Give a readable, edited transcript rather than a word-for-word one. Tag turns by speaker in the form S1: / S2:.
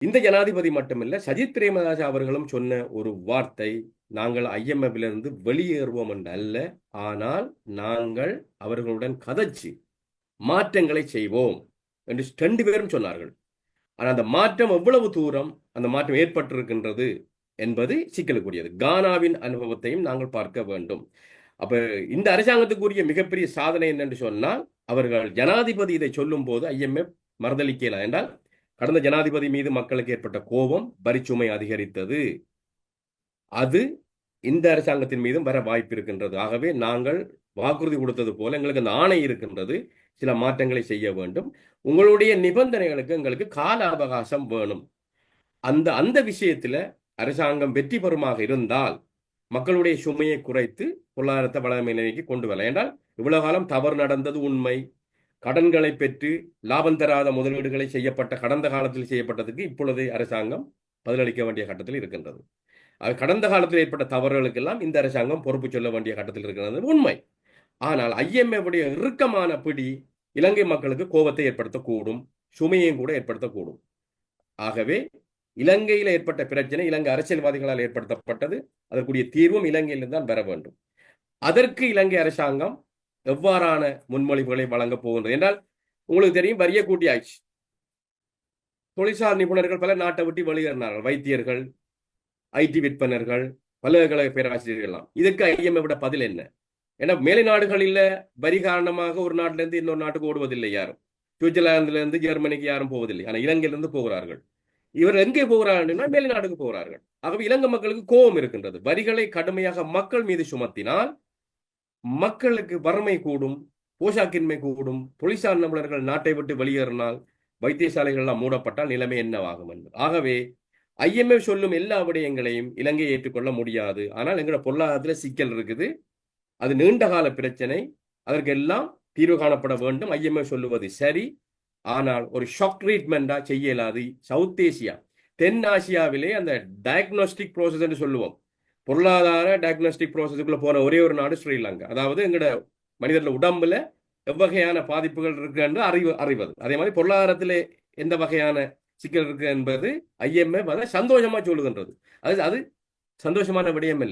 S1: இந்த ஜனாதிபதி மட்டுமில்ல, சஜித் பிரேமதாச அவர்களும் சொன்ன ஒரு வார்த்தை, நாங்கள் ஐஎம்எஃபிலிருந்து வெளியேறுவோம் என்று அல்ல, ஆனால் நாங்கள் அவர்களுடன் கதைச்சு மாற்றங்களை செய்வோம் என்று 2 பேரும் சொன்னார்கள். ஆனால் அந்த மாற்றம் எவ்வளவு தூரம் அந்த மாற்றம் ஏற்பட்டிருக்கின்றது என்பது சிக்கலுக்குரியது. கானாவின் அனுபவத்தையும் நாங்கள் பார்க்க வேண்டும். அப்ப இந்த அரசாங்கத்துக்குரிய மிகப்பெரிய சாதனை என்னென்று சொன்னால், அவர்கள் ஜனாதிபதி இதை சொல்லும் போது ஐஎம்எஃப் மறுதளிக்கலாம் என்றால், கடந்த ஜனாதிபதி மீது மக்களுக்கு ஏற்பட்ட கோபம், வரிச்சுமை அதிகரித்தது. அது இந்த அரசாங்கத்தின் மீதும் வர வாய்ப்பு இருக்கின்றது. ஆகவே நாங்கள் வாக்குறுதி கொடுத்தது போல எங்களுக்கு அந்த ஆணை இருக்கின்றது, சில மாற்றங்களை செய்ய வேண்டும், உங்களுடைய நிபந்தனைகளுக்கு எங்களுக்கு கால அவகாசம் வேணும். அந்த அந்த விஷயத்துல அரசாங்கம் வெற்றி பெறுமாக இருந்தால் மக்களுடைய சுமையை குறைத்து பொருளாதாரத்தை வளமை நிலைக்கு கொண்டு வரலாம். என்றால் இவ்வளவு காலம் தவறு நடந்தது உண்மை. கடன்களை பெற்று லாபம் தராத முதலீடுகளை செய்யப்பட்ட கடந்த காலத்தில் செய்யப்பட்டதுக்கு இப்பொழுது அரசாங்கம் பதிலளிக்க வேண்டிய கட்டத்தில் இருக்கின்றது. கடந்த காலத்தில் ஏற்பட்ட தவறுகளுக்கெல்லாம் இந்த அரசாங்கம் பொறுப்பு சொல்ல வேண்டிய கட்டத்தில் இருக்கிறது உண்மை. ஆனால் ஐஎம்எஃப் இறுக்கமான பிடி இலங்கை மக்களுக்கு கோபத்தை ஏற்படுத்தக்கூடும், சுமையையும் கூட ஏற்படுத்தக்கூடும். ஆகவே இலங்கையில் ஏற்பட்ட பிரச்சனை இலங்கை அரசியல்வாதிகளால் ஏற்படுத்தப்பட்டது, அதற்குரிய தீர்வும் இலங்கையிலிருந்து தான் பெற வேண்டும். அதற்கு இலங்கை அரசாங்கம் எவ்வாறான முன்மொழிவுகளை வழங்கப் போகின்றது என்றால், உங்களுக்கு தெரியும், வரிய கூட்டி ஆயிடுச்சு. தொழிற்சார் நிபுணர்கள் பல நாட்டை விட்டு வெளியேறினார்கள். வைத்தியர்கள், ஐடி விற்பனர்கள், பல்கலைக்கழக பேராசிரியர்கள். இதற்கு ஐஎம்எஃப் பதில் என்ன? ஏன்னா மேலை நாடுகளில் வரி காரணமாக ஒரு நாட்டிலிருந்து இன்னொரு நாட்டுக்கு ஓடுவதில்லை யாரும். சுவிட்சர்லாந்திலிருந்து ஜெர்மனிக்கு யாரும் போவதில்லை. ஆனால் இலங்கையிலிருந்து போகிறார்கள். இவர் எங்கே போகிறார்கள்? மேலை நாடுக்கு போகிறார்கள். ஆகவே இலங்கை மக்களுக்கு கோபம் இருக்கின்றது. வரிகளை கடுமையாக மக்கள் மீது சுமத்தினால் மக்களுக்கு வறுமை கூடும், போஷாக்கின்மை கூடும், தொழிற்சார் நிபுணர்கள் நாட்டை விட்டு வெளியேறினால், வைத்தியசாலைகள் எல்லாம் மூடப்பட்டால் நிலைமை என்னவாகும் என்று. ஆகவே ஐஎம்எஃப் சொல்லும் எல்லா விடயங்களையும் இலங்கையை ஏற்றுக்கொள்ள முடியாது. ஆனால் எங்களோட பொருளாதாரத்தில் சிக்கல் இருக்குது, அது நீண்டகால பிரச்சனை, அதற்கெல்லாம் தீர்வு காணப்பட வேண்டும். ஐஎம்எஃப் சொல்லுவது சரி, ஆனால் ஒரு ஷாக் ட்ரீட்மெண்டா செய்ய இயலாது. சவுத் ஏசியா, தென் ஆசியாவிலே அந்த டயக்னோஸ்டிக் ப்ரோசஸ் என்று சொல்லுவோம், பொருளாதார டயக்னோஸ்டிக் ப்ரோசஸுக்குள்ள போன ஒரே ஒரு நாடு ஸ்ரீலங்கா. அதாவது எங்களோட மனிதர்கள் உடம்புல எவ்வகையான பாதிப்புகள் இருக்கு என்று அறிவது. அதே மாதிரி பொருளாதாரத்திலே எந்த வகையான சிக்கல் இருக்கு என்பது ஐஎம்எஃப் அதை சந்தோஷமா சொல்லுகின்றது. அது சந்தோஷமான விடயம் இல்லை.